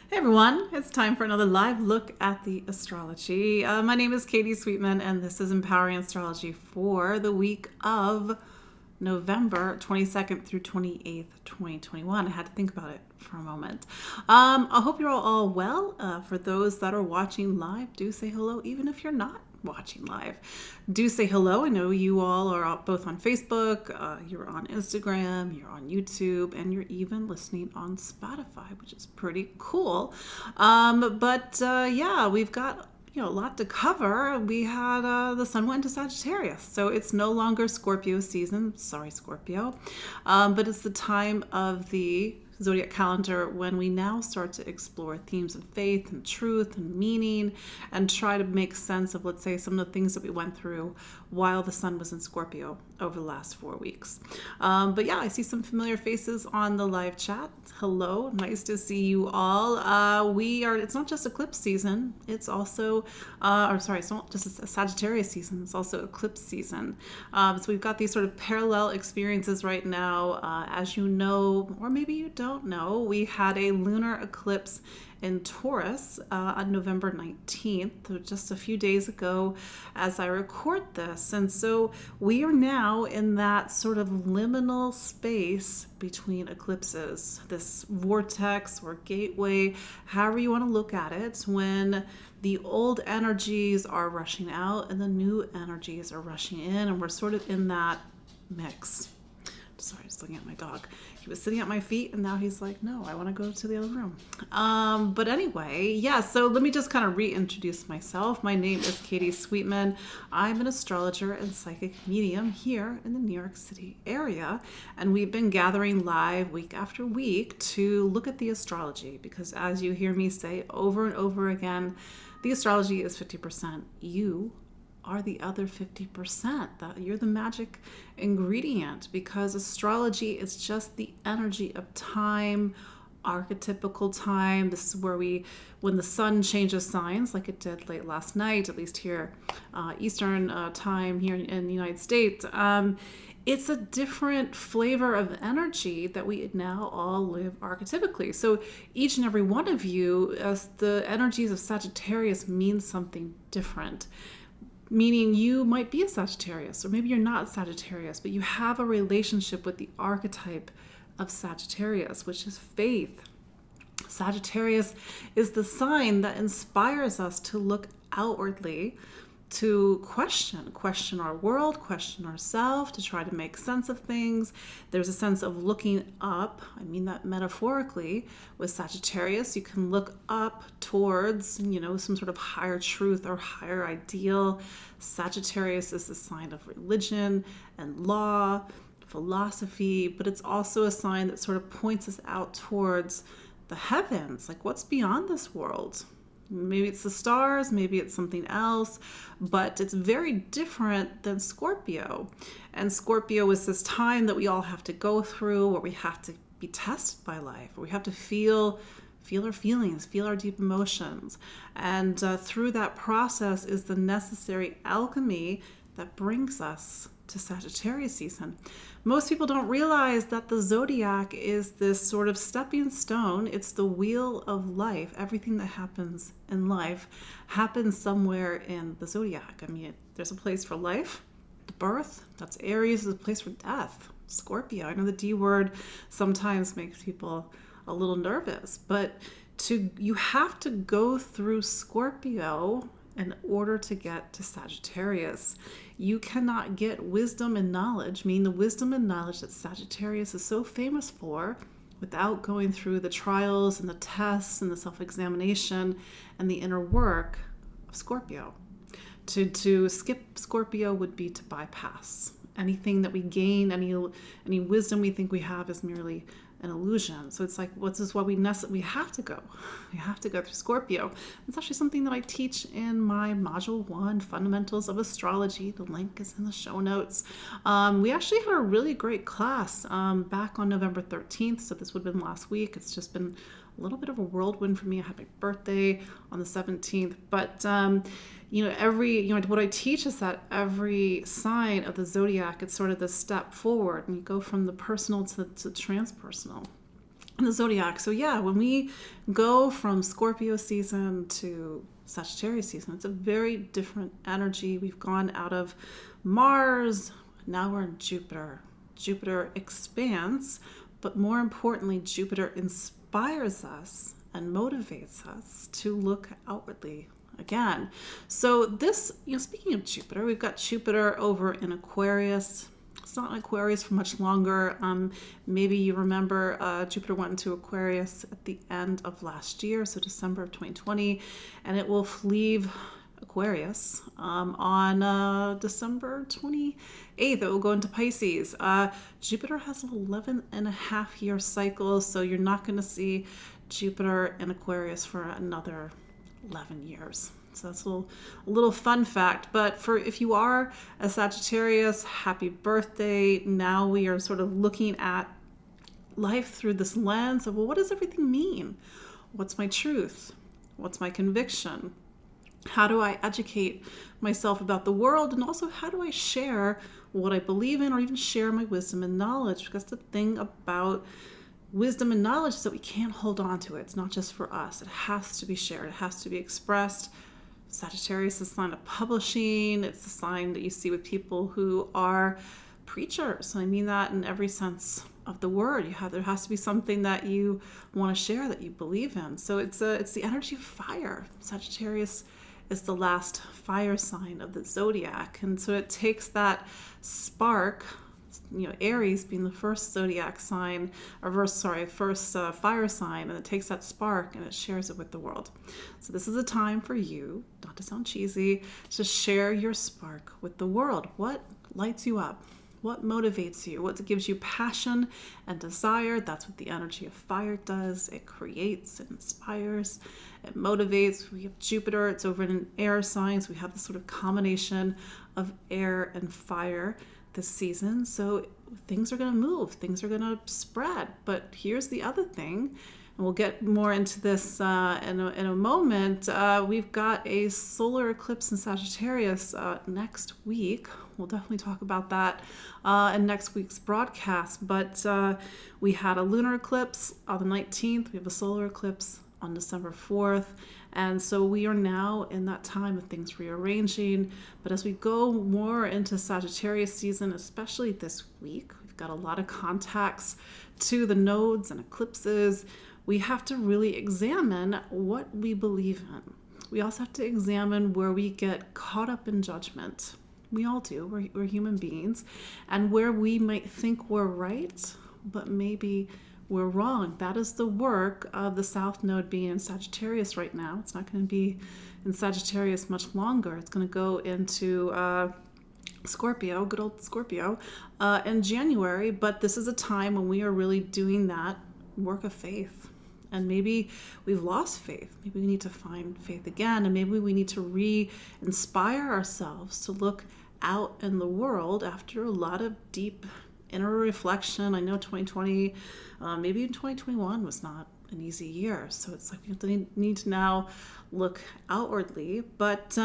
Hey everyone, it's time for another live look at the astrology. My name is Katie Sweetman, and this is Empowering Astrology for the week of November 22nd through 28th, 2021. I had to think about it for a moment. I hope you're all well. For those that are watching live, do say hello, even if you're not watching live. Do say hello. I know you all are both on Facebook, you're on Instagram, you're on YouTube, and you're even listening on Spotify, which is pretty cool. Yeah, we've got a lot to cover. We had the sun went into Sagittarius, so it's no longer Scorpio season. Sorry, Scorpio, but it's the time of the zodiac calendar when we now start to explore themes of faith and truth and meaning and try to make sense of, let's say, some of the things that we went through while the sun was in Scorpio over the last 4 weeks. But yeah, I see some familiar faces on the live chat. Hello, nice to see you all. It's not just eclipse season, it's also, it's not just a Sagittarius season, it's also eclipse season. So we've got these sort of parallel experiences right now. As you know, or maybe you don't know, we had a lunar eclipse in Taurus on November 19th, just a few days ago as I record this. And so we are now in that sort of liminal space between eclipses, this vortex or gateway, however you want to look at it, when the old energies are rushing out and the new energies are rushing in, and we're sort of in that mix. Sorry, just looking at my dog. He was sitting at my feet and now he's like, no, I want to go to the other room. But anyway, yeah, so let me just kind of reintroduce myself. My name is Katie Sweetman. I'm an astrologer and psychic medium here in the New York City area. And we've been gathering live week after week to look at the astrology because, as you hear me say over and over again, the astrology is 50%. You are the other 50%. That you're the magic ingredient, because astrology is just the energy of time, archetypical time. This is where when the sun changes signs, like it did late last night, at least here, Eastern time here in the United States. It's a different flavor of energy that we now all live archetypically. So each and every one of you, as the energies of Sagittarius means something different. Meaning you might be a Sagittarius, or maybe you're not Sagittarius, but you have a relationship with the archetype of Sagittarius, which is faith. Sagittarius is the sign that inspires us to look outwardly, to question our world, question ourselves, to try to make sense of things. There's a sense of looking up. I mean that metaphorically. With Sagittarius, you can look up towards, some sort of higher truth or higher ideal. Sagittarius is the sign of religion and law, philosophy, but it's also a sign that sort of points us out towards the heavens, like what's beyond this world. Maybe it's the stars, maybe it's something else, but it's very different than Scorpio. And Scorpio is this time that we all have to go through, where we have to be tested by life, where we have to feel our feelings, feel our deep emotions. And through that process is the necessary alchemy that brings us to Sagittarius season. Most people don't realize that the zodiac is this sort of stepping stone. It's the wheel of life. Everything that happens in life happens somewhere in the zodiac. I mean, there's a place for life, the birth. That's Aries. There's a place for death. Scorpio. I know the D word sometimes makes people a little nervous, but you have to go through Scorpio in order to get to Sagittarius. You cannot get wisdom and knowledge, meaning the wisdom and knowledge that Sagittarius is so famous for, without going through the trials and the tests and the self-examination and the inner work of Scorpio. To skip Scorpio would be to bypass. Anything that we gain, any wisdom we think we have is merely an illusion. So it's like, what's this? Why we have to go. We have to go through Scorpio. It's actually something that I teach in my Module 1, Fundamentals of Astrology. The link is in the show notes. We actually had a really great class back on November 13th. So this would have been last week. It's just been a little bit of a whirlwind for me. I had my birthday on the 17th, but what I teach is that every sign of the zodiac, it's sort of the step forward, and you go from the personal to transpersonal. in the zodiac. So yeah, when we go from Scorpio season to Sagittarius season, it's a very different energy. We've gone out of Mars, now we're in Jupiter. Jupiter expands, but more importantly, Jupiter inspires us and motivates us to look outwardly again. So this, speaking of Jupiter, we've got Jupiter over in Aquarius. It's not in Aquarius for much longer. Maybe you remember Jupiter went into Aquarius at the end of last year, so December of 2020, and it will leave Aquarius on December 28th. It will go into Pisces. Jupiter has an 11.5-year cycle, so you're not going to see Jupiter in Aquarius for another 11 years. So that's a little fun fact. But if you are a Sagittarius, happy birthday. Now we are sort of looking at life through this lens of, well, what does everything mean? What's my truth? What's my conviction? How do I educate myself about the world? And also, how do I share what I believe in, or even share my wisdom and knowledge? Because the thing about wisdom and knowledge is that we can't hold on to it. It's not just for us. It has to be shared. It has to be expressed. Sagittarius is a sign of publishing. It's a sign that you see with people who are preachers. I mean that in every sense of the word. There has to be something that you want to share, that you believe in. So it's the energy of fire. Sagittarius is the last fire sign of the zodiac, and so it takes that spark. Aries being the first zodiac sign, first fire sign, and it takes that spark and it shares it with the world. So this is a time for you, not to sound cheesy, to share your spark with the world. What lights you up? What motivates you? What gives you passion and desire? That's what the energy of fire does. It creates, it inspires, it motivates. We have Jupiter, it's over in air signs. We have this sort of combination of air and fire this season. So things are going to move, things are going to spread. But here's the other thing, and we'll get more into this in a moment. We've got a solar eclipse in Sagittarius next week. We'll definitely talk about that in next week's broadcast. But we had a lunar eclipse on the 19th. We have a solar eclipse on December 4th. And so we are now in that time of things rearranging. But as we go more into Sagittarius season, especially this week, we've got a lot of contacts to the nodes and eclipses. We have to really examine what we believe in. We also have to examine where we get caught up in judgment. We all do. We're human beings. And where we might think we're right, but maybe we're wrong. That is the work of the South Node being in Sagittarius right now. It's not going to be in Sagittarius much longer. It's going to go into Scorpio, good old Scorpio, in January. But this is a time when we are really doing that work of faith. And maybe we've lost faith. Maybe we need to find faith again. And maybe we need to re-inspire ourselves to look out in the world after a lot of deep inner reflection. I know 2020, maybe even 2021 was not an easy year. So it's like we need to now look outwardly. But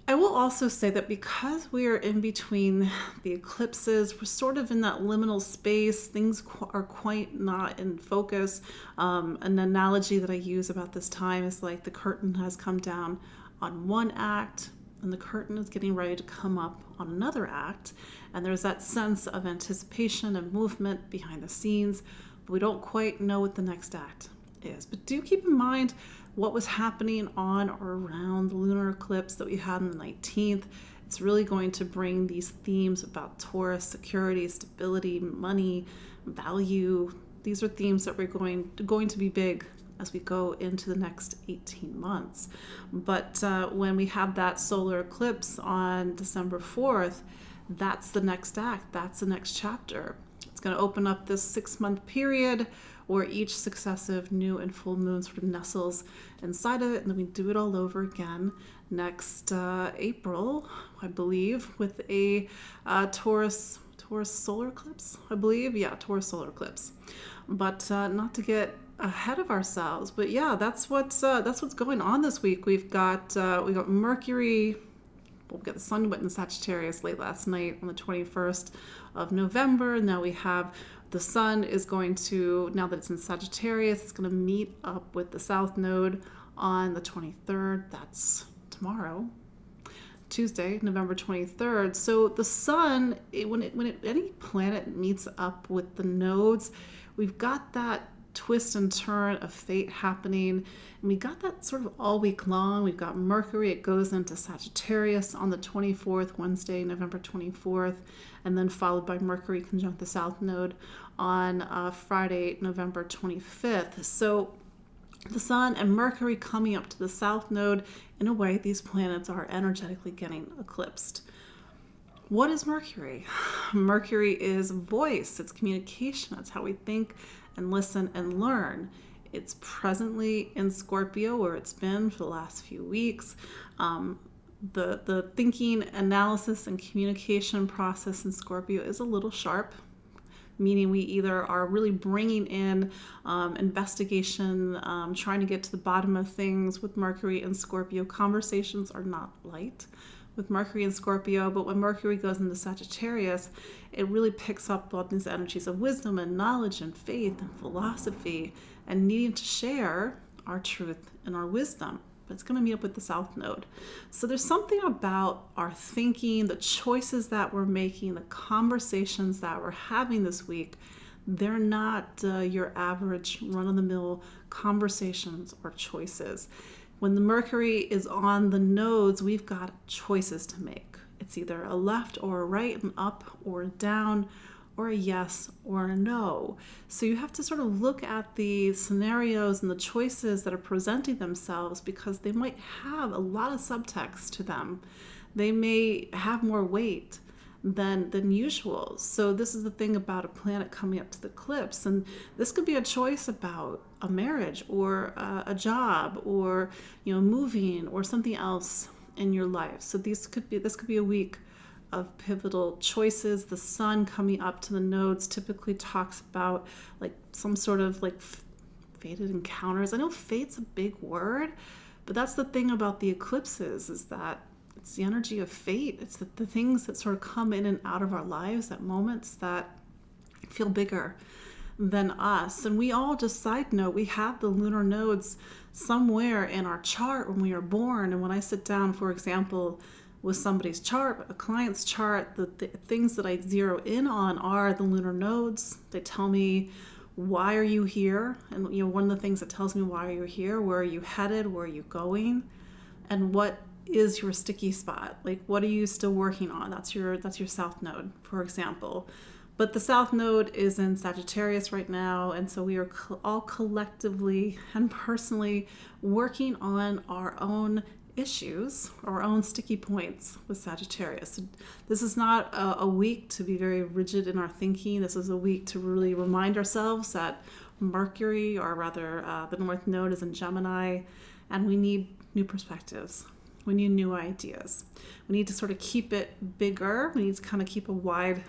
I will also say that because we are in between the eclipses, we're sort of in that liminal space. Things are quite not in focus. An analogy that I use about this time is like the curtain has come down on one act, and the curtain is getting ready to come up on another act. And there's that sense of anticipation and movement behind the scenes, but we don't quite know what the next act is. But do keep in mind what was happening on or around the lunar eclipse that we had on the 19th. It's really going to bring these themes about Taurus, security, stability, money, value. These are themes that we're going to be big as we go into the next 18 months. But when we have that solar eclipse on December 4th, that's the next act. That's the next chapter. It's going to open up this 6-month period where each successive new and full moon sort of nestles inside of it. And then we do it all over again next April, I believe, with a Taurus solar eclipse, I believe. Yeah, Taurus solar eclipse. But not to get ahead of ourselves, but yeah, that's what's going on this week. We got Mercury, the sun went in Sagittarius late last night on the 21st of November. Now we have the sun is going to, now that it's in Sagittarius, it's going to meet up with the south node on the 23rd. That's tomorrow, Tuesday, November 23rd. So the sun, any planet meets up with the nodes, we've got that twist and turn of fate happening, and we got that sort of all week long. We've got Mercury, it goes into Sagittarius on the 24th, Wednesday, November 24th, and then followed by Mercury conjunct the south node on Friday, November 25th. So the sun and Mercury coming up to the south node, in a way, these planets are energetically getting eclipsed. What is Mercury? Mercury is voice, it's communication, it's how we think and listen and learn. It's presently in Scorpio, where it's been for the last few weeks. The thinking, analysis, and communication process in Scorpio is a little sharp, meaning we either are really bringing in investigation, trying to get to the bottom of things with Mercury and Scorpio. Conversations are not light with Mercury and Scorpio, but when Mercury goes into Sagittarius, it really picks up on these energies of wisdom and knowledge and faith and philosophy and needing to share our truth and our wisdom. But it's going to meet up with the south node. So there's something about our thinking, the choices that we're making, the conversations that we're having this week. They're not your average run-of-the-mill conversations or choices. When the Mercury is on the nodes, we've got choices to make. It's either a left or a right, an up or a down, or a yes or a no. So you have to sort of look at the scenarios and the choices that are presenting themselves, because they might have a lot of subtext to them. They may have more weight than usual. So this is the thing about a planet coming up to the eclipse, and this could be a choice about a marriage or a job or moving or something else in your life. So this could be a week of pivotal choices. The sun coming up to the nodes typically talks about like some sort of like fated encounters. I know fate's a big word, but that's the thing about the eclipses, is that it's the energy of fate. It's the things that sort of come in and out of our lives at moments that feel bigger than us. And we all, just side note, we have the lunar nodes somewhere in our chart when we are born. And when I sit down, for example, with somebody's chart, a client's chart, the things that I zero in on are the lunar nodes. They tell me, why are you here? And one of the things that tells me why are you here, where are you headed, where are you going, and what is your sticky spot? Like, what are you still working on? That's your south node, for example. But the south node is in Sagittarius right now, and so we are all collectively and personally working on our own issues, our own sticky points with Sagittarius. So this is not a week to be very rigid in our thinking. This is a week to really remind ourselves that Mercury, or rather the north node, is in Gemini, and we need new perspectives. We need new ideas. We need to sort of keep it bigger. We need to kind of keep a wide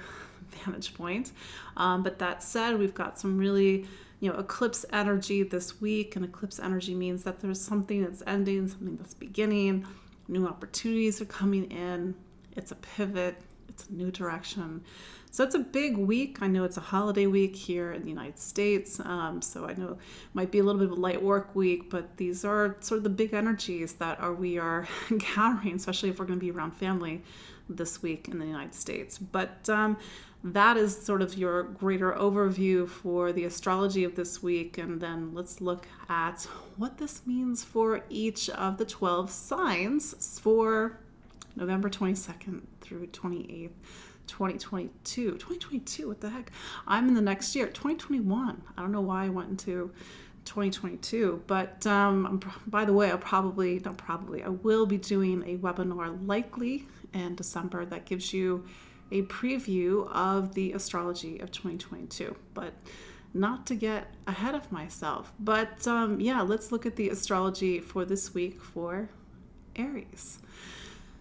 vantage point. But that said, we've got some really, eclipse energy this week. And eclipse energy means that there's something that's ending, something that's beginning. New opportunities are coming in. It's a pivot. It's a new direction. So it's a big week. I know it's a holiday week here in the United States. So I know it might be a little bit of a light work week, but these are sort of the big energies that we are encountering, especially if we're going to be around family this week in the United States. But that is sort of your greater overview for the astrology of this week. And then let's look at what this means for each of the 12 signs for November 22nd through 28th. 2022, what the heck? I'm in the next year, 2021. I don't know why I went into 2022, but by the way, I will be doing a webinar likely in December that gives you a preview of the astrology of 2022, but not to get ahead of myself. But let's look at the astrology for this week for Aries.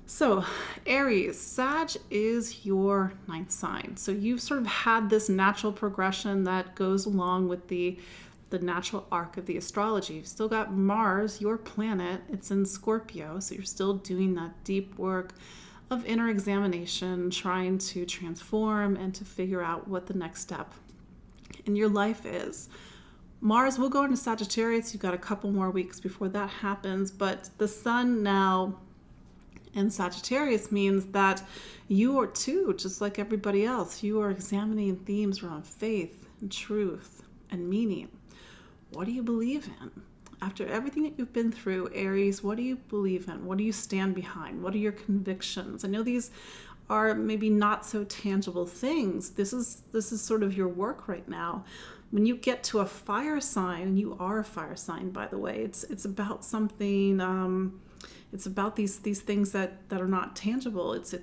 So Aries, Sag is your ninth sign. So you've sort of had this natural progression that goes along with the natural arc of the astrology. You've still got Mars, your planet. It's in Scorpio. So you're still doing that deep work, of inner examination, trying to transform and to figure out what the next step in your life is. Mars will go into Sagittarius. You've got a couple more weeks before that happens, but the sun now in Sagittarius means that you are too, just like everybody else, you are examining themes around faith and truth and meaning. What do you believe in? After everything that you've been through, Aries, what do you believe in? What do you stand behind? What are your convictions? I know these are maybe not so tangible things. This is sort of your work right now. When you get to a fire sign, and you are a fire sign, by the way, it's about something. It's about these things that are not tangible. It's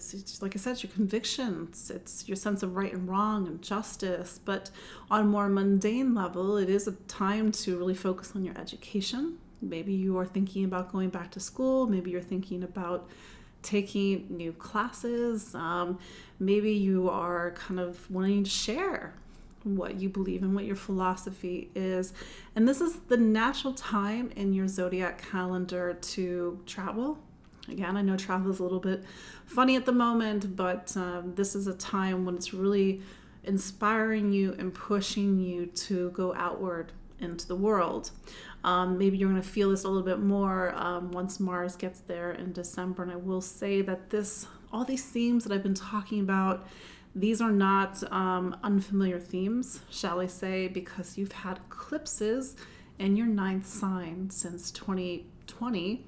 like I said, it's your convictions. It's your sense of right and wrong and justice. But on a more mundane level, it is a time to really focus on your education. Maybe you are thinking about going back to school. Maybe you're thinking about taking new classes. Maybe you are kind of wanting to share what you believe in, what your philosophy is. And this is the natural time in your zodiac calendar to travel. Again, I know travel is a little bit funny at the moment, but this is a time when it's really inspiring you and pushing you to go outward into the world. Maybe you're going to feel this a little bit more once Mars gets there in December. And I will say that all these themes that I've been talking about, these are not unfamiliar themes, shall I say, because you've had eclipses in your ninth sign since 2020.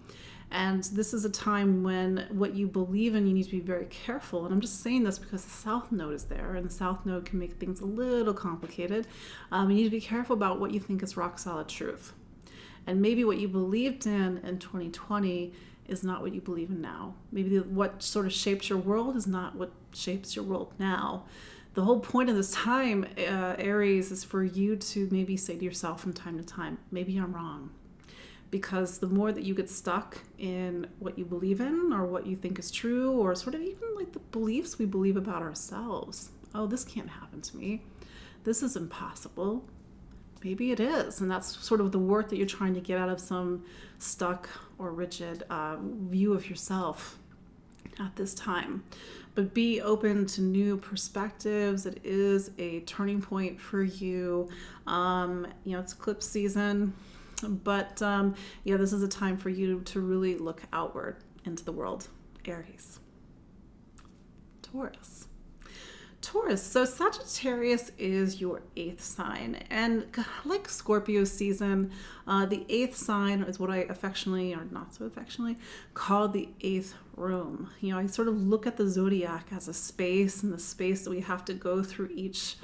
And this is a time when what you believe in, you need to be very careful. And I'm just saying this because the South Node is there, and the South Node can make things a little complicated. You need to be careful about what you think is rock solid truth. And maybe what you believed in 2020 is not what you believe in now. Maybe what sort of shapes your world is not what shapes your world now. The whole point of this time, Aries, is for you to maybe say to yourself from time to time, maybe I'm wrong. Because the more that you get stuck in what you believe in or what you think is true, or sort of even like the beliefs we believe about ourselves. Oh, this can't happen to me. This is impossible. Maybe it is. And that's sort of the work that you're trying to get out of some stuck or rigid view of yourself at this time. But be open to new perspectives. It is a turning point for you. It's eclipse season. But this is a time for you to really look outward into the world. Aries. Taurus. So Sagittarius is your 8th sign. And like Scorpio season, the 8th sign is what I affectionately, or not so affectionately, call the 8th room. I sort of look at the zodiac as a space, and the space that we have to go through each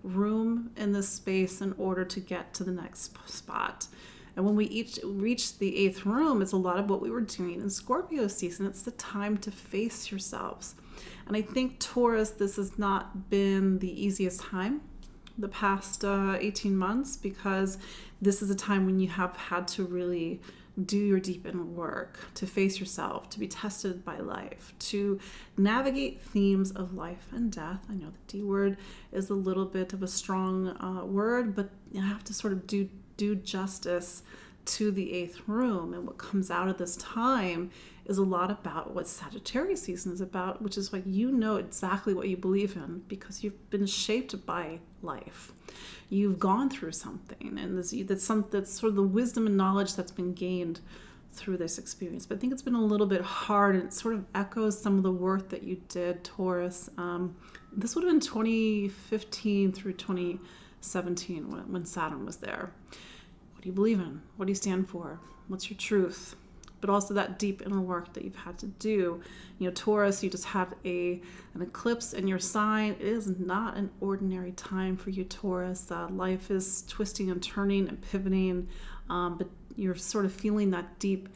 room in this space in order to get to the next spot. And when we each reach the 8th room, it's a lot of what we were doing in Scorpio season. It's the time to face yourselves. And I think Taurus, this has not been the easiest time the past 18 months, because this is a time when you have had to really do your deep inner work, to face yourself, to be tested by life, to navigate themes of life and death. I know the D word is a little bit of a strong word, but you have to sort of do justice to the 8th room. And what comes out of this time is a lot about what Sagittarius season is about, which is why you know exactly what you believe in, because you've been shaped by life. You've gone through something, and that's sort of the wisdom and knowledge that's been gained through this experience. But I think it's been a little bit hard, and it sort of echoes some of the work that you did, Taurus. This would have been 2015 through 2017 when Saturn was there. What do you believe in? What do you stand for? What's your truth? But also that deep inner work that you've had to do. Taurus, you just had an eclipse in your sign. It is not an ordinary time for you, Taurus. Life is twisting and turning and pivoting, but you're sort of feeling that deep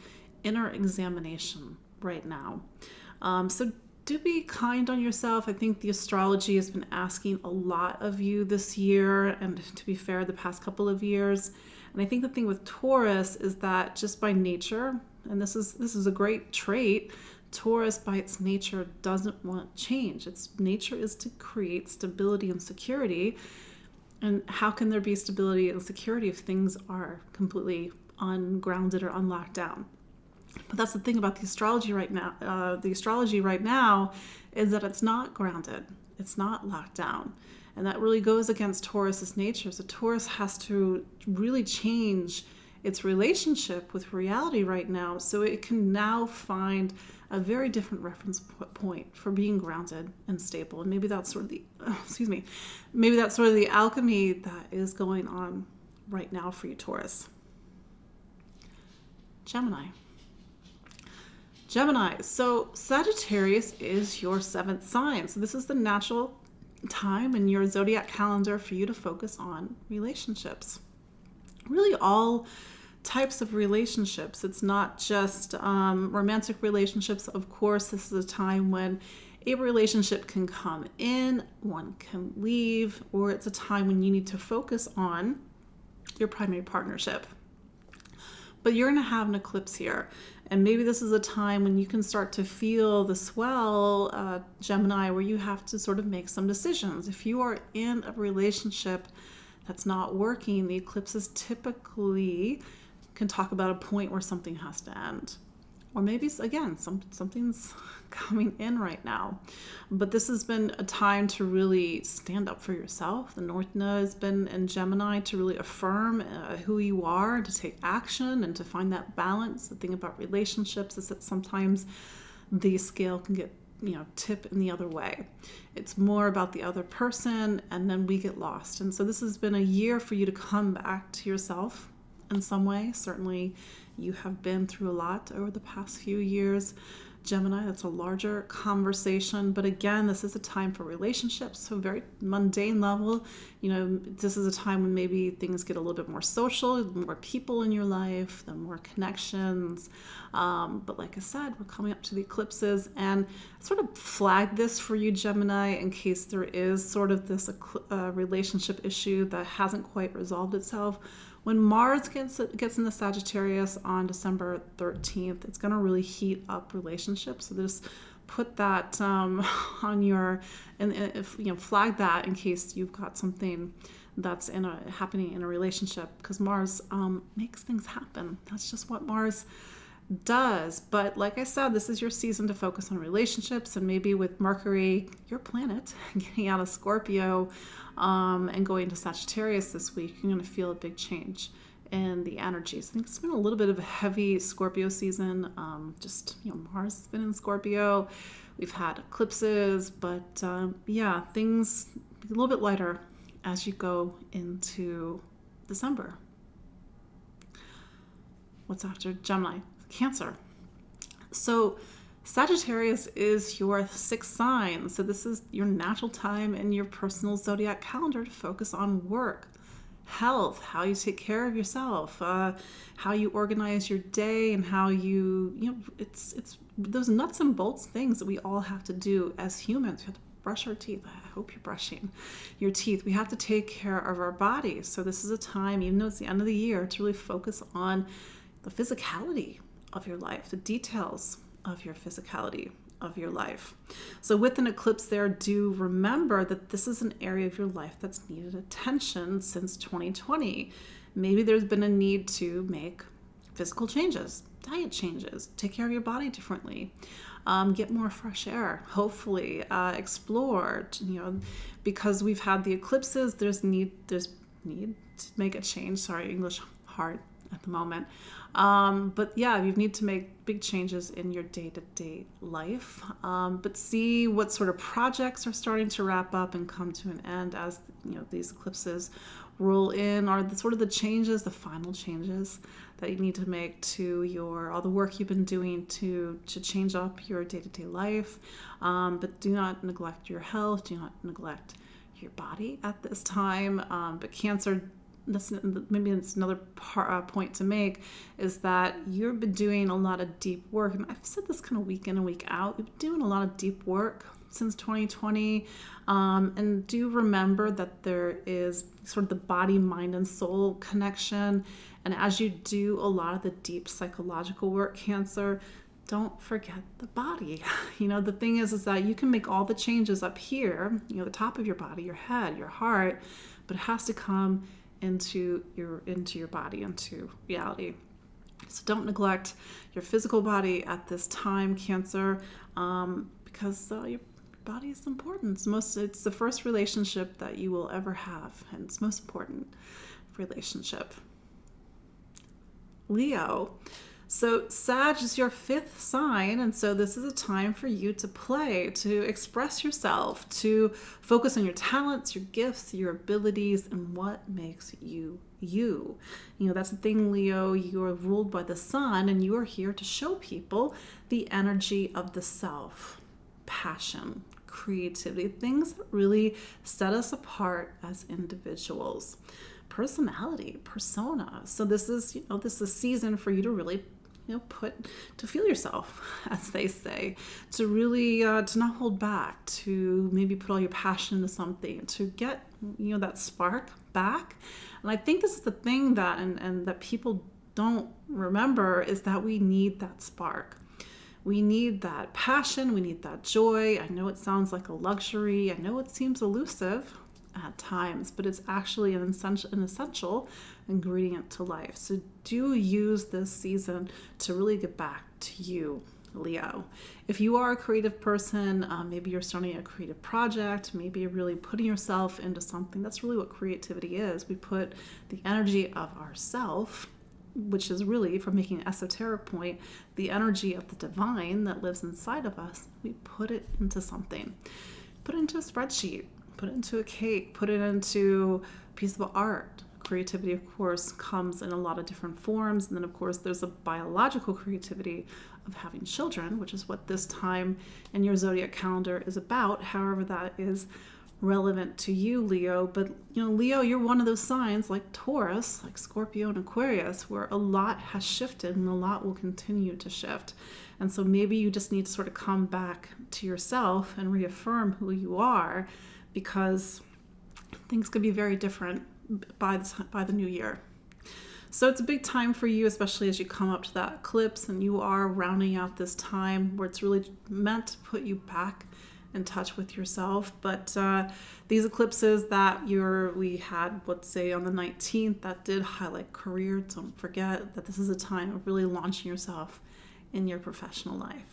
inner examination right now. So do be kind on yourself. I think the astrology has been asking a lot of you this year, and to be fair, the past couple of years. And I think the thing with Taurus is that just by nature, and this is a great trait, Taurus by its nature doesn't want change. Its nature is to create stability and security. And how can there be stability and security if things are completely ungrounded or unlocked down? But that's the thing about the astrology right now. The astrology right now is that it's not grounded. It's not locked down. And that really goes against Taurus's nature. So Taurus has to really change its relationship with reality right now so it can now find a very different reference point for being grounded and stable. And maybe that's sort of the, maybe that's sort of the alchemy that is going on right now for you, Taurus. Gemini. Gemini. So Sagittarius is your 7th sign. So this is the natural time in your zodiac calendar for you to focus on relationships. Really all types of relationships. It's not just romantic relationships. Of course, this is a time when a relationship can come in, one can leave, or it's a time when you need to focus on your primary partnership. But you're going to have an eclipse here. And maybe this is a time when you can start to feel the swell, Gemini, where you have to sort of make some decisions. If you are in a relationship that's not working, the eclipses typically can talk about a point where something has to end. Or maybe, again, something's coming in right now. But this has been a time to really stand up for yourself. The North Node has been in Gemini to really affirm who you are, to take action, and to find that balance. The thing about relationships is that sometimes the scale can get, tip in the other way. It's more about the other person, and then we get lost. And so this has been a year for you to come back to yourself in some way. Certainly you have been through a lot over the past few years, Gemini. That's a larger conversation, but again, this is a time for relationships. So very mundane level, this is a time when maybe things get a little bit more social, more people in your life, the more connections. But like I said, we're coming up to the eclipses, and I sort of flag this for you, Gemini, in case there is sort of this relationship issue that hasn't quite resolved itself. When Mars gets into Sagittarius on December 13th, it's going to really heat up relationships. So just put that on your, flag that in case you've got something that's happening in a relationship, because Mars makes things happen. That's just what Mars does. But like I said, this is your season to focus on relationships, and maybe with Mercury, your planet, getting out of Scorpio and going to Sagittarius this week, you're going to feel a big change in the energies. I think it's been a little bit of a heavy Scorpio season. Mars has been in Scorpio. We've had eclipses, but things a little bit lighter as you go into December. What's after Gemini? Cancer. So Sagittarius is your 6th sign. So this is your natural time in your personal zodiac calendar to focus on work, health, how you take care of yourself, how you organize your day, and how it's those nuts and bolts things that we all have to do as humans. We have to brush our teeth. I hope you're brushing your teeth. We have to take care of our bodies. So this is a time, even though it's the end of the year, to really focus on the physicality of your life, the details of your physicality of your life. So with an eclipse there, do remember that this is an area of your life that's needed attention since 2020. Maybe there's been a need to make physical changes, diet changes, take care of your body differently, get more fresh air, hopefully explore, because we've had the eclipses, there's need to make a change. Sorry, English hard at the moment. But yeah, you need to make big changes in your day-to-day life. But see what sort of projects are starting to wrap up and come to an end as these eclipses roll in, are the changes, the final changes that you need to make to all the work you've been doing to change up your day-to-day life. But do not neglect your health. Do not neglect your body at this time. But Cancer, maybe it's another point to make, is that you've been doing a lot of deep work. And I've said this kind of week in and week out. You've been doing a lot of deep work since 2020. And do remember that there is sort of the body, mind, and soul connection. And as you do a lot of the deep psychological work, Cancer, don't forget the body. The thing is that you can make all the changes up here, the top of your body, your head, your heart, but it has to come into your body, into reality. So don't neglect your physical body at this time, Cancer, because your body is important. It's the first relationship that you will ever have, and it's most important relationship. Leo. So Sag is your 5th sign, and so this is a time for you to play, to express yourself, to focus on your talents, your gifts, your abilities, and what makes you you. You know, that's the thing, Leo. You are ruled by the sun, and you are here to show people the energy of the self, passion, creativity, things that really set us apart as individuals. Personality, persona. So this is a season for you to really to feel yourself, as they say, to really to not hold back, to maybe put all your passion into something, to get that spark back. And I think this is the thing that and that people don't remember, is that we need that spark. We need that passion, we need that joy. I know it sounds like a luxury, I know it seems elusive at times, but it's actually an essential ingredient to life. So do use this season to really get back to you, Leo. If you are a creative person, maybe you're starting a creative project, maybe you're really putting yourself into something. That's really what creativity is. We put the energy of ourself, which is really, from making an esoteric point, the energy of the divine that lives inside of us. We put it into something. Put it into a spreadsheet, put it into a cake, put it into a piece of art. Creativity, of course, comes in a lot of different forms. And then, of course, there's a biological creativity of having children, which is what this time in your zodiac calendar is about, however that is relevant to you, Leo. But, Leo, you're one of those signs like Taurus, like Scorpio and Aquarius, where a lot has shifted and a lot will continue to shift. And so maybe you just need to sort of come back to yourself and reaffirm who you are, because things could be very different by the new year. So it's a big time for you, especially as you come up to that eclipse and you are rounding out this time where it's really meant to put you back in touch with yourself. But these eclipses that we had, let's say on the 19th, that did highlight career. Don't forget that this is a time of really launching yourself in your professional life.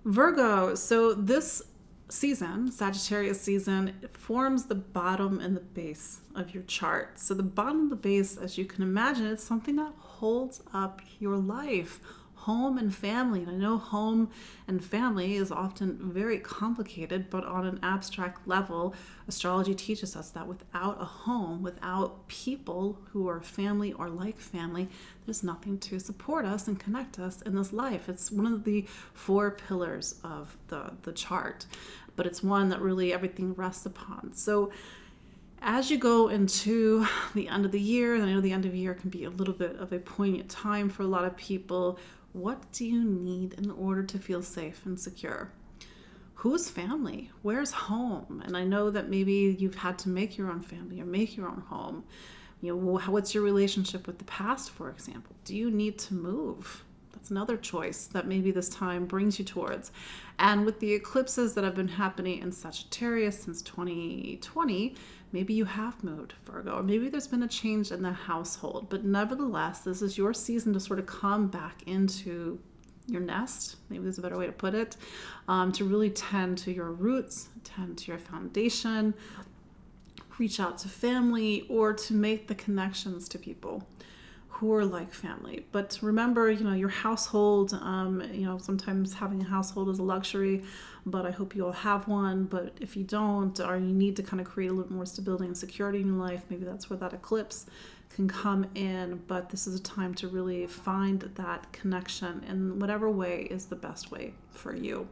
Virgo. So this season, Sagittarius season, it forms the bottom and the base of your chart. So the bottom of the base, as you can imagine, it's something that holds up your life, home and family. And I know home and family is often very complicated, but on an abstract level, astrology teaches us that without a home, without people who are family or like family, there's nothing to support us and connect us in this life. It's one of the 4 pillars of the chart, but it's one that really everything rests upon. So as you go into the end of the year, and I know the end of the year can be a little bit of a poignant time for a lot of people, what do you need in order to feel safe and secure? Who's family? Where's home? And I know that maybe you've had to make your own family or make your own home. What's your relationship with the past, for example? Do you need to move? That's another choice that maybe this time brings you towards. And with the eclipses that have been happening in Sagittarius since 2020, maybe you have moved, Virgo, or maybe there's been a change in the household. But nevertheless, this is your season to sort of come back into your nest, maybe there's a better way to put it, to really tend to your roots, tend to your foundation, reach out to family, or to make the connections to people who are like family. But remember, your household, sometimes having a household is a luxury, but I hope you all have one. But if you don't, or you need to kind of create a little more stability and security in your life, maybe that's where that eclipse can come in. But this is a time to really find that connection in whatever way is the best way for you.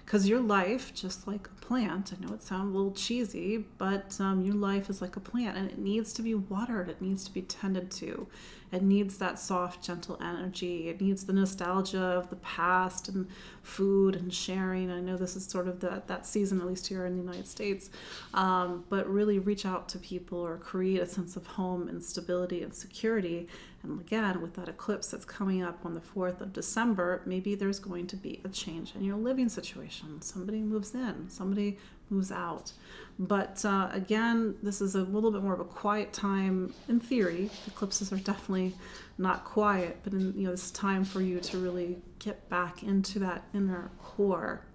Because your life, just like a plant, I know it sounds a little cheesy, but your life is like a plant, and it needs to be watered. It needs to be tended to. It needs that soft, gentle energy. It needs the nostalgia of the past and food and sharing. I know this is sort of that season, at least here in the United States. But really reach out to people or create a sense of home and stability and security. And again, with that eclipse that's coming up on the 4th of December, maybe there's going to be a change in your living situation. situation. Somebody moves in, somebody moves out. But again, this is a little bit more of a quiet time in theory. Eclipses are definitely not quiet, but it's time for you to really get back into that inner core.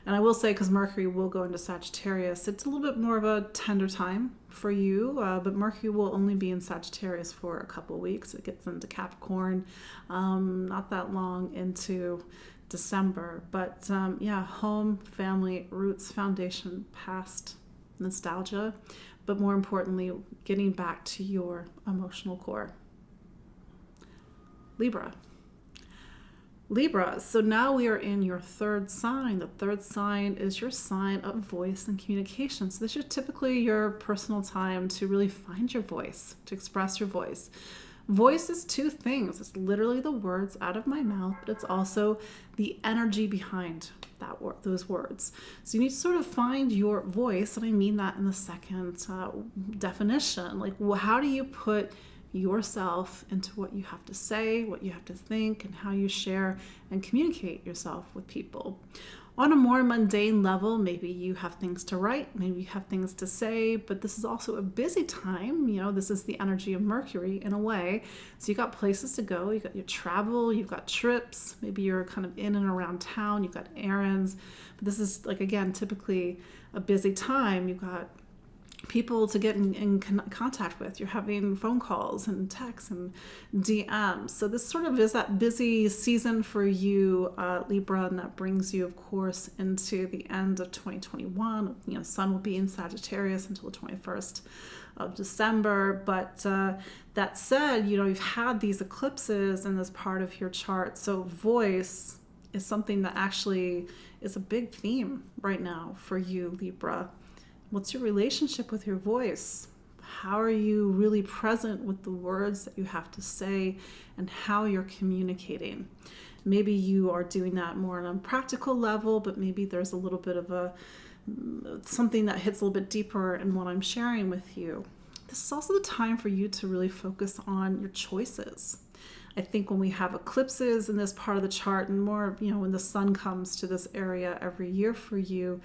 And I will say, because Mercury will go into Sagittarius, it's a little bit more of a tender time for you, but Mercury will only be in Sagittarius for a couple of weeks. It gets into Capricorn not that long into December. But home, family, roots, foundation, past, nostalgia, but more importantly, getting back to your emotional core. Libra, so now we are in your third sign. The third sign is your sign of voice and communication. So this is typically your personal time to really find your voice, to express your voice. Voice is two things. It's literally the words out of my mouth, but it's also the energy behind those words. So you need to sort of find your voice, and I mean that in the second definition. Like, how do you put yourself into what you have to say, what you have to think, and how you share and communicate yourself with people. On a more mundane level, maybe you have things to write, maybe you have things to say, but this is also a busy time. This is the energy of Mercury in a way. So you got places to go, you got your travel, you've got trips, maybe you're kind of in and around town, you've got errands. But this is, like, again, typically a busy time. You've got people to get in contact with. You're having phone calls and texts and DMs. So this sort of is that busy season for you, Libra, and that brings you, of course, into the end of 2021. Sun will be in Sagittarius until the 21st of December. But that said, you've had these eclipses in this part of your chart. So voice is something that actually is a big theme right now for you, Libra. What's your relationship with your voice? How are you really present with the words that you have to say and how you're communicating? Maybe you are doing that more on a practical level, but maybe there's a little bit of something that hits a little bit deeper in what I'm sharing with you. This is also the time for you to really focus on your choices. I think when we have eclipses in this part of the chart, and more, when the sun comes to this area every year for you,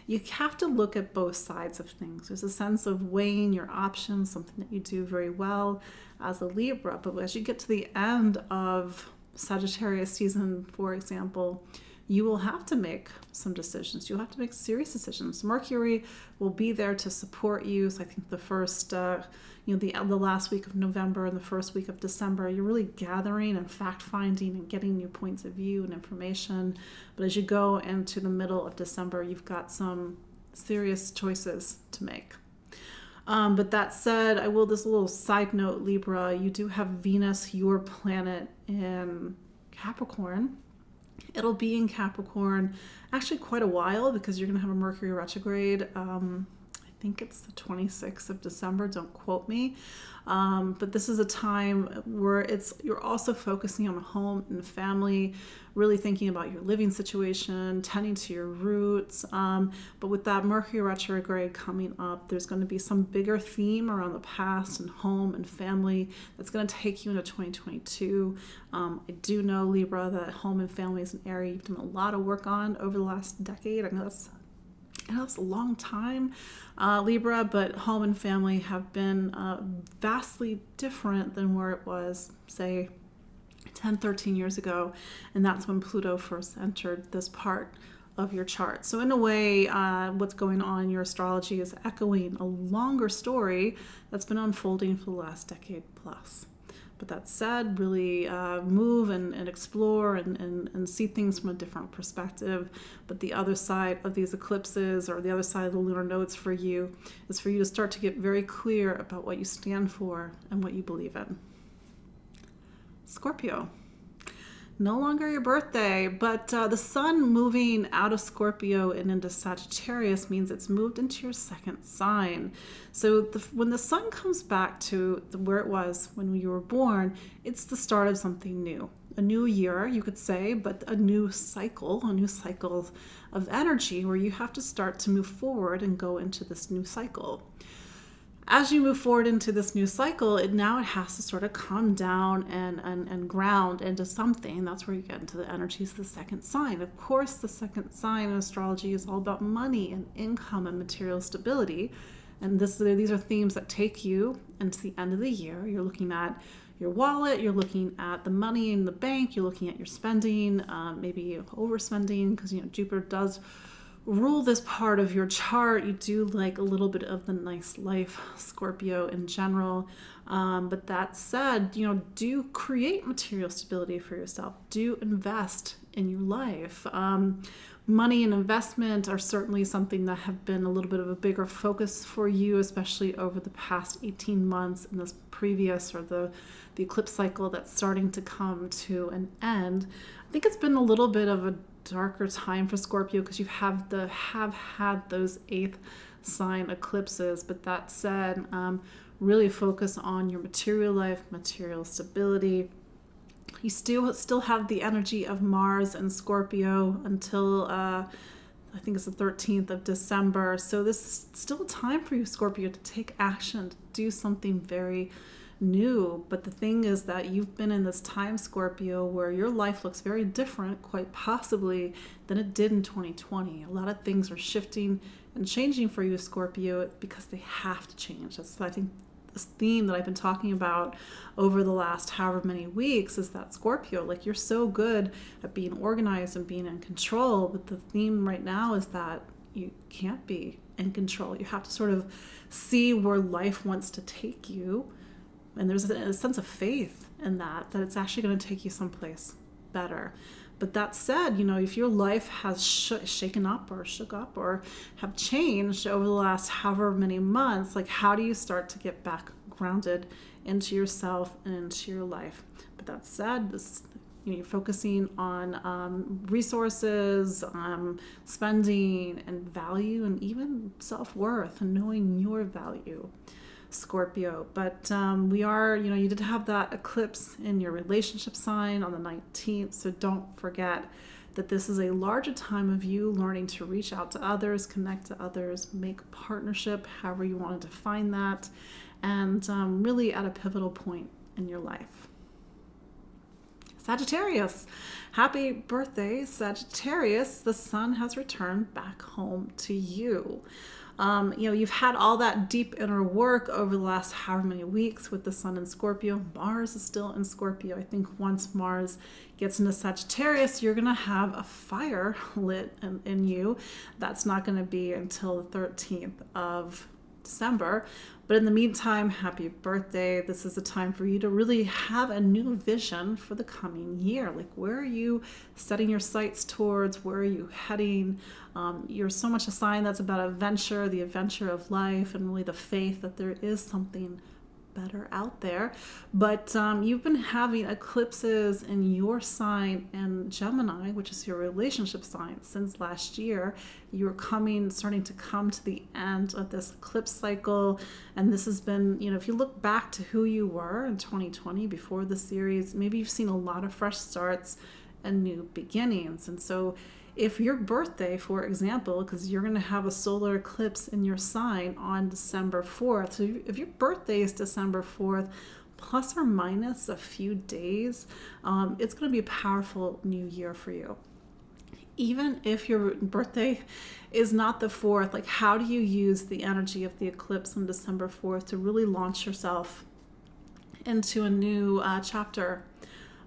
you have to look at both sides of things. There's a sense of weighing your options, something that you do very well as a Libra. But as you get to the end of Sagittarius season, for example, you will have to make some decisions. You'll have to make serious decisions. Mercury will be there to support you. So I think the first, the last week of November and the first week of December, you're really gathering and fact-finding and getting new points of view and information. But as you go into the middle of December, you've got some serious choices to make. But that said, this little side note, Libra, you do have Venus, your planet, in Capricorn. It'll be in Capricorn actually quite a while because you're going to have a Mercury retrograde. I think it's the 26th of December. Don't quote me. But this is a time where you're also focusing on home and family, really thinking about your living situation, tending to your roots. But with that Mercury retrograde coming up, there's going to be some bigger theme around the past and home and family that's going to take you into 2022. I do know, Libra, that home and family is an area you've done a lot of work on over the last decade. I know that's a long time, Libra, but home and family have been vastly different than where it was, say, 10, 13 years ago. And that's when Pluto first entered this part of your chart. So in a way, what's going on in your astrology is echoing a longer story that's been unfolding for the last decade plus. But that said, really move and explore and see things from a different perspective. But the other side of these eclipses, or the other side of the lunar nodes for you, is for you to start to get very clear about what you stand for and what you believe in. Scorpio. No longer your birthday, but the sun moving out of Scorpio and into Sagittarius means it's moved into your second sign. So when the sun comes back to where it was when you were born, it's the start of something new. A new year, you could say, but a new cycle of energy where you have to start to move forward and go into this new cycle. as you move forward into this new cycle, it has to sort of calm down and ground into something. That's where you get into the energies of the second sign. Of course, the second sign in astrology is all about money and income and material stability. And these are themes that take you into the end of the year. You're looking at your wallet, you're looking at the money in the bank, you're looking at your spending, maybe overspending, because Jupiter does rule this part of your chart. You do like a little bit of the nice life, Scorpio in general. But that said, do create material stability for yourself. Do invest in your life. Money and investment are certainly something that have been a little bit of a bigger focus for you, especially over the past 18 months in this previous, or the eclipse cycle that's starting to come to an end. I think it's been a little bit of a darker time for Scorpio because you have had those 8th sign eclipses. But that said, really focus on your material life, material stability. You still have the energy of Mars and Scorpio until I think it's the 13th of December. So this is still a time for you, Scorpio, to take action, to do something very new. But the thing is that you've been in this time, Scorpio, where your life looks very different, quite possibly, than it did in 2020. A lot of things are shifting and changing for you, Scorpio, because they have to change. That's, I think, this theme that I've been talking about over the last however many weeks is that, Scorpio, like, you're so good at being organized and being in control, but the theme right now is that you can't be in control. You have to sort of see where life wants to take you, and there's a sense of faith in that it's actually going to take you someplace better. But that said, if your life has shaken up or shook up or have changed over the last however many months, like, how do you start to get back grounded into yourself and into your life? But that said, you're focusing on resources, spending, and value, and even self-worth, and knowing your value, Scorpio. But we are, you did have that eclipse in your relationship sign on the 19th. So don't forget that this is a larger time of you learning to reach out to others, connect to others, make partnership, however you want to define that, and really at a pivotal point in your life. Sagittarius, happy birthday, Sagittarius. The sun has returned back home to you. You've had all that deep inner work over the last however many weeks with the sun in Scorpio. Mars is still in Scorpio. I think once Mars gets into Sagittarius, you're going to have a fire lit in you. That's not going to be until the 13th of December. But in the meantime, happy birthday. This is a time for you to really have a new vision for the coming year. Like, where are you setting your sights towards? Where are you heading? You're so much a sign that's about adventure, the adventure of life, and really the faith that there is something better out there. But you've been having eclipses in your sign and Gemini, which is your relationship sign, since last year. You're starting to come to the end of this eclipse cycle, and this has been, if you look back to who you were in 2020 before the series, maybe you've seen a lot of fresh starts and new beginnings. And so if your birthday, for example, because you're going to have a solar eclipse in your sign on December 4th. So if your birthday is December 4th, plus or minus a few days, it's going to be a powerful new year for you. Even if your birthday is not the 4th, like, how do you use the energy of the eclipse on December 4th to really launch yourself into a new chapter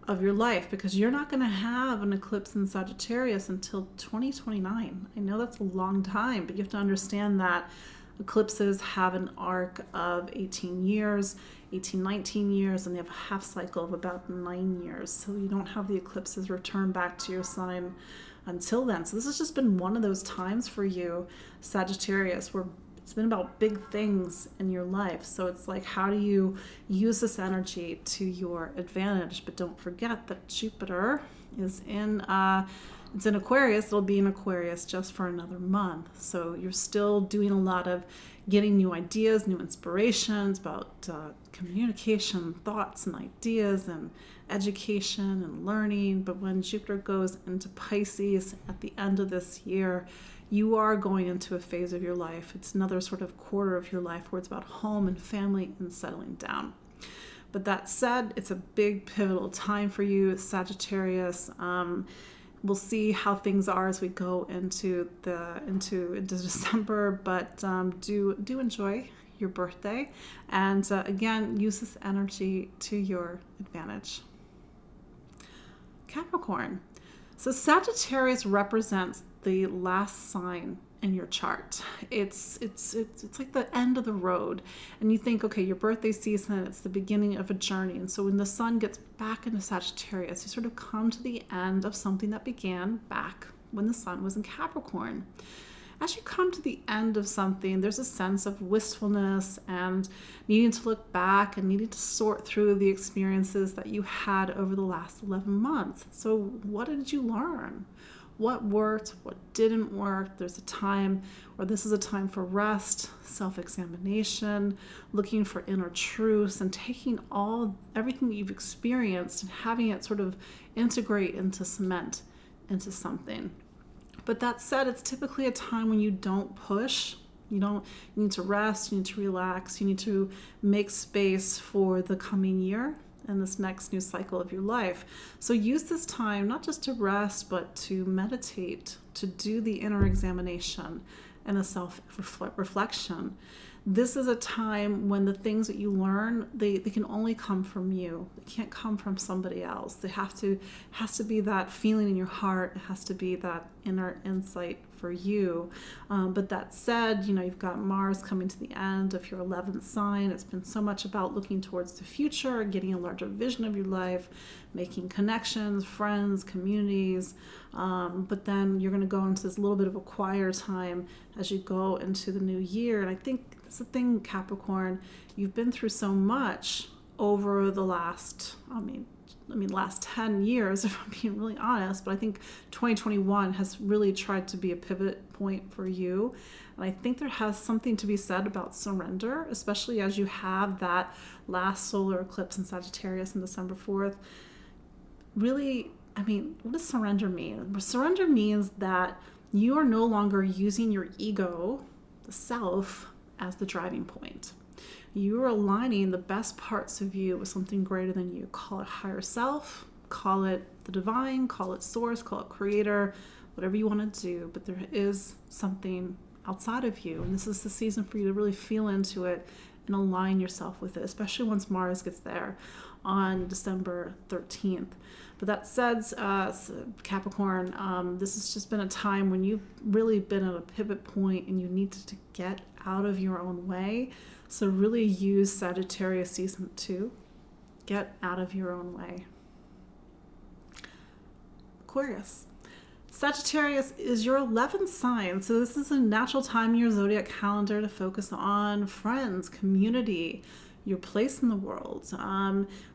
of your life? Because you're not going to have an eclipse in Sagittarius until 2029. I know that's a long time, but you have to understand that eclipses have an arc of 19 years, and they have a half cycle of about 9 years. So you don't have the eclipses return back to your sign until then. So this has just been one of those times for you, Sagittarius, where it's been about big things in your life. So it's like, how do you use this energy to your advantage? But don't forget that Jupiter is in Aquarius. It'll be in Aquarius just for another month. So you're still doing a lot of getting new ideas, new inspirations about communication, thoughts and ideas, and education and learning. But when Jupiter goes into Pisces at the end of this year, you are going into a phase of your life. It's another sort of quarter of your life where it's about home and family and settling down. But that said, it's a big pivotal time for you, Sagittarius. We'll see how things are as we go into December, but do enjoy your birthday, and again, use this energy to your advantage. Capricorn. So Sagittarius represents the last sign in your chart. It's like the end of the road, and you think, okay, your birthday season, it's the beginning of a journey. And so when the sun gets back into Sagittarius, you sort of come to the end of something that began back when the sun was in Capricorn. As you come to the end of something, there's a sense of wistfulness and needing to look back and needing to sort through the experiences that you had over the last 11 months. So what did you learn? What worked? What didn't work? There's a time, or this is a time for rest, self-examination, looking for inner truths, and taking everything that you've experienced and having it sort of integrate into cement into something. But that said, it's typically a time when you don't push. You need to rest, you need to relax, you need to make space for the coming year and this next new cycle of your life. So use this time not just to rest, but to meditate, to do the inner examination and a self-reflection. This is a time when the things that you learn, they can only come from you. They can't come from somebody else. Has to be that feeling in your heart. It has to be that inner insight for you. But that said, you've got Mars coming to the end of your 11th sign. It's been so much about looking towards the future, getting a larger vision of your life, making connections, friends, communities. But then you're going to go into this little bit of a quieter time as you go into the new year. And I think that's the thing, Capricorn, you've been through so much over the last 10 years, if I'm being really honest, but I think 2021 has really tried to be a pivot point for you. And I think there has something to be said about surrender, especially as you have that last solar eclipse in Sagittarius on December 4th. Really, what does surrender mean? Surrender means that you are no longer using your ego, the self, as the driving point. You are aligning the best parts of you with something greater than you. Call it higher self, call it the divine, call it source, call it creator, whatever you want to do. But there is something outside of you. And this is the season for you to really feel into it and align yourself with it, especially once Mars gets there on December 13th. But that said, Capricorn, this has just been a time when you've really been at a pivot point and you need to get out of your own way. So really use Sagittarius season 2. Get out of your own way. Aquarius. Sagittarius is your 11th sign. So this is a natural time in your zodiac calendar to focus on friends, community, your place in the world.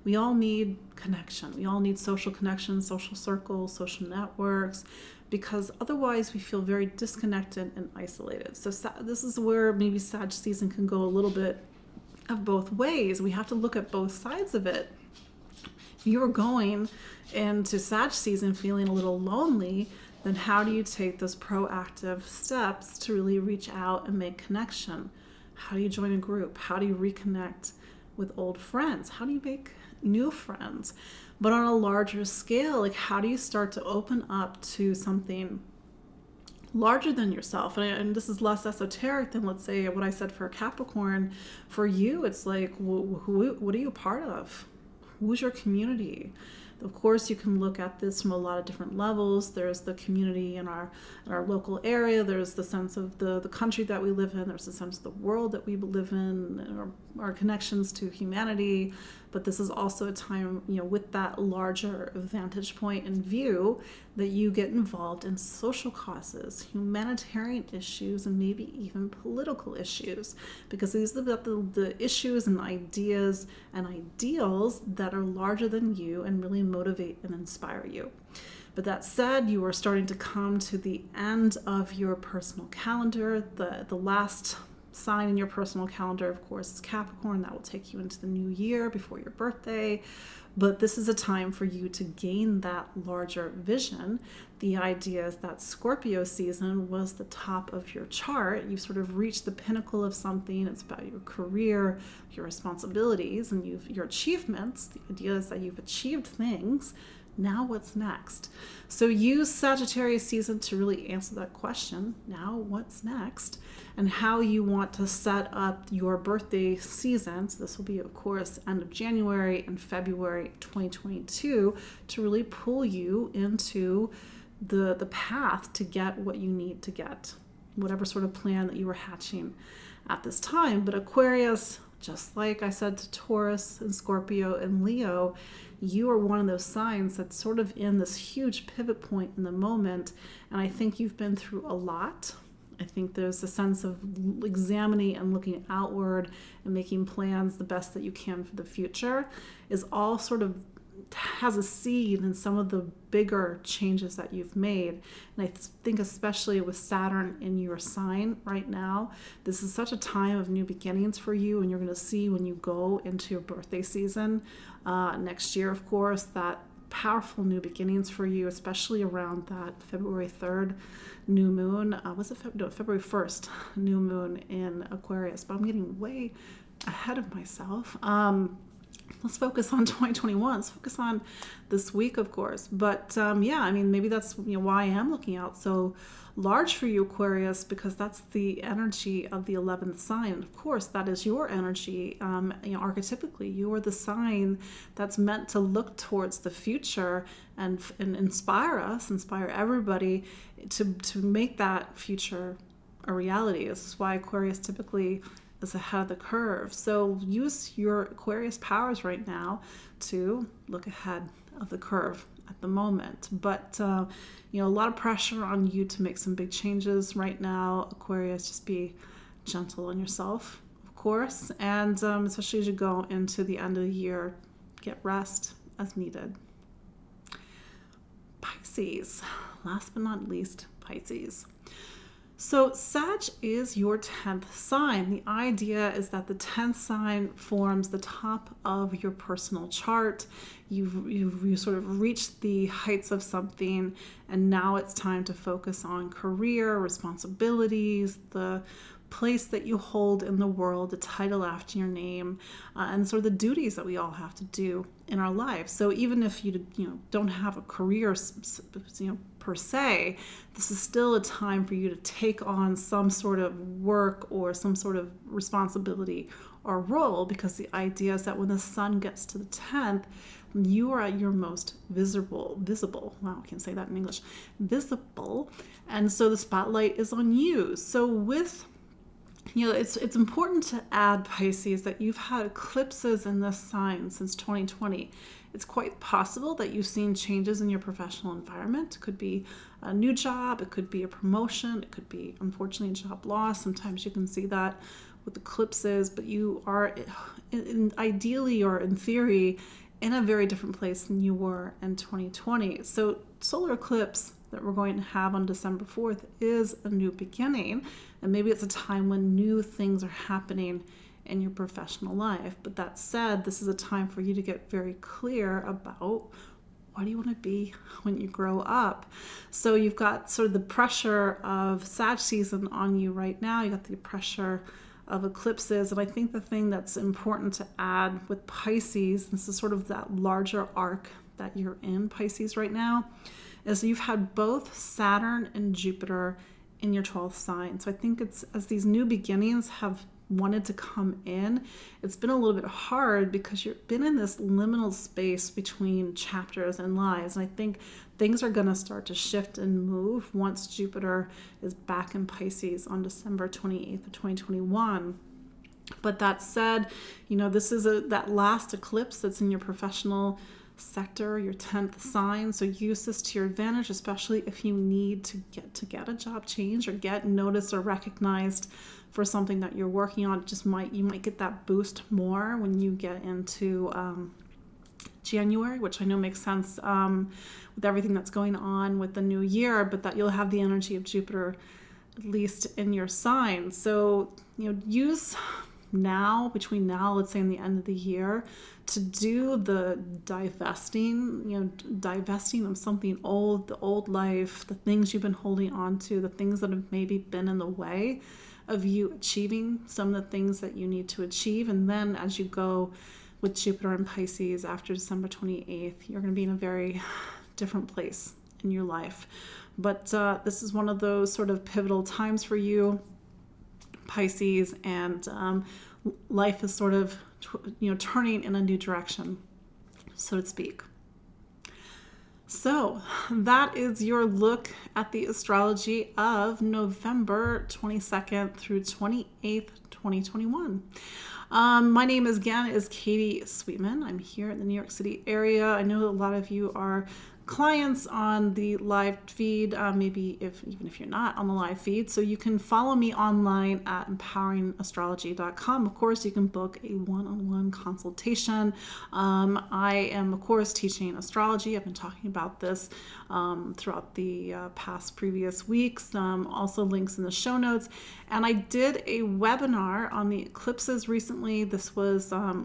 We all need connection. We all need social connections, social circles, social networks, because otherwise we feel very disconnected and isolated. So this is where maybe Sag season can go a little bit of both ways. We have to look at both sides of it. If you're going into Sag season feeling a little lonely, then how do you take those proactive steps to really reach out and make connection? How do you join a group? How do you reconnect with old friends? How do you make new friends? But on a larger scale, how do you start to open up to something larger than yourself? And this is less esoteric than, let's say, what I said for Capricorn. For you, it's like, what are you a part of? Who's your community? Of course, you can look at this from a lot of different levels. There's the community in our local area. There's the sense of the country that we live in. There's the sense of the world that we live in, and our connections to humanity. But this is also a time, with that larger vantage point in view, that you get involved in social causes, humanitarian issues, and maybe even political issues, because these are the issues and ideas and ideals that are larger than you and really motivate and inspire you. But that said, you are starting to come to the end of your personal calendar. The last sign in your personal calendar, of course, is Capricorn. That will take you into the new year before your birthday. But this is a time for you to gain that larger vision. The idea is that Scorpio season was the top of your chart. You've sort of reached the pinnacle of something. It's about your career, your responsibilities, and your achievements. The idea is that you've achieved things. Now what's next? So use Sagittarius season to really answer that question. Now what's next? And how you want to set up your birthday season. So this will be, of course, end of January and February 2022 to really pull you into the path to get what you need to get, whatever sort of plan that you were hatching at this time. But Aquarius, just like I said to Taurus and Scorpio and Leo, you are one of those signs that's sort of in this huge pivot point in the moment. And I think you've been through a lot. I think there's a sense of examining and looking outward and making plans the best that you can for the future is all sort of has a seed in some of the bigger changes that you've made. And I think especially with Saturn in your sign right now, this is such a time of new beginnings for you. And you're going to see when you go into your birthday season next year, of course, that powerful new beginnings for you, especially around that February 3rd new moon. February 1st new moon in Aquarius, but I'm getting way ahead of myself. Let's focus on 2021. Let's focus on this week, of course. But yeah, I mean, maybe that's why I am looking out so large for you, Aquarius, because that's the energy of the 11th sign. Of course, that is your energy. Archetypically, you are the sign that's meant to look towards the future and inspire us, inspire everybody to make that future a reality. This is why Aquarius typically is ahead of the curve. So use your Aquarius powers right now to look ahead of the curve at the moment. But a lot of pressure on you to make some big changes right now. Aquarius, just be gentle on yourself, of course, and especially as you go into the end of the year, get rest as needed. Pisces, last but not least, Pisces. So Sag is your 10th sign. The idea is that the 10th sign forms the top of your personal chart. You've sort of reached the heights of something, and now it's time to focus on career, responsibilities, the place that you hold in the world, the title after your name, and sort of the duties that we all have to do in our lives. So even if you don't have a career per se, this is still a time for you to take on some sort of work or some sort of responsibility or role, because the idea is that when the sun gets to the 10th, you are at your most visible. Wow, I can't say that in English. Visible. And so the spotlight is on you. So with it's important to add, Pisces, that you've had eclipses in this sign since 2020. It's quite possible that you've seen changes in your professional environment. It could be a new job, it could be a promotion, it could be, unfortunately, a job loss. Sometimes you can see that with eclipses, but you are ideally or in theory in a very different place than you were in 2020. So solar eclipse that we're going to have on December 4th is a new beginning, and maybe it's a time when new things are happening in your professional life. But that said, this is a time for you to get very clear about what do you want to be when you grow up. So you've got sort of the pressure of Sag season on you right now. You got the pressure of eclipses, and I think the thing that's important to add with Pisces, this is sort of that larger arc that you're in, Pisces, right now, is you've had both Saturn and Jupiter in your 12th sign. So I think it's as these new beginnings have wanted to come in, it's been a little bit hard because you've been in this liminal space between chapters and lives. And I think things are going to start to shift and move once Jupiter is back in Pisces on December 28th of 2021. But that said, this is that last eclipse that's in your professional sector, your 10th sign. So use this to your advantage, especially if you need to get a job change or get noticed or recognized for something that you're working on. You might get that boost more when you get into January, which I know makes sense with everything that's going on with the new year, but that you'll have the energy of Jupiter at least in your sign. So, use now, between now, let's say in the end of the year, to do the divesting of something old, the old life, the things you've been holding on to, the things that have maybe been in the way of you achieving some of the things that you need to achieve. And then as you go with Jupiter and Pisces after December 28th, you're going to be in a very different place in your life. But this is one of those sort of pivotal times for you, Pisces, and life is sort of turning in a new direction, so to speak. So that is your look at the astrology of November 22nd through 28th, 2021. My name is Katie Sweetman. I'm here in the New York City area. I know a lot of you are clients on the live feed, maybe even if you're not on the live feed. So you can follow me online at empoweringastrology.com. Of course, you can book a one-on-one consultation. I am, of course, teaching astrology. I've been talking about this throughout the previous weeks. Also links in the show notes. And I did a webinar on the eclipses recently. This was a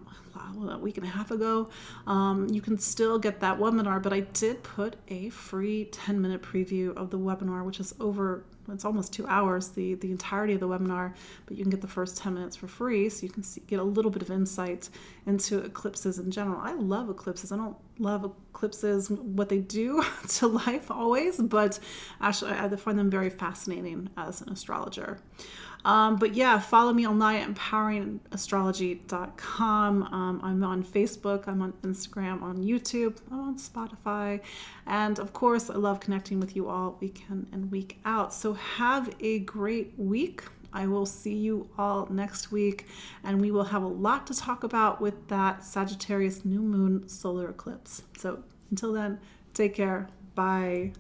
week and a half ago. You can still get that webinar, but I did put a free 10-minute preview of the webinar, which is it's almost 2 hours, the entirety of the webinar, but you can get the first 10 minutes for free, so you can get a little bit of insight into eclipses in general. I love eclipses. I don't love eclipses, what they do to life always, but actually I find them very fascinating as an astrologer. But yeah, follow me online at empoweringastrology.com. I'm on Facebook, I'm on Instagram, on YouTube, I'm on Spotify. And of course, I love connecting with you all week in and week out. So have a great week. I will see you all next week, and we will have a lot to talk about with that Sagittarius new moon solar eclipse. So until then, take care. Bye.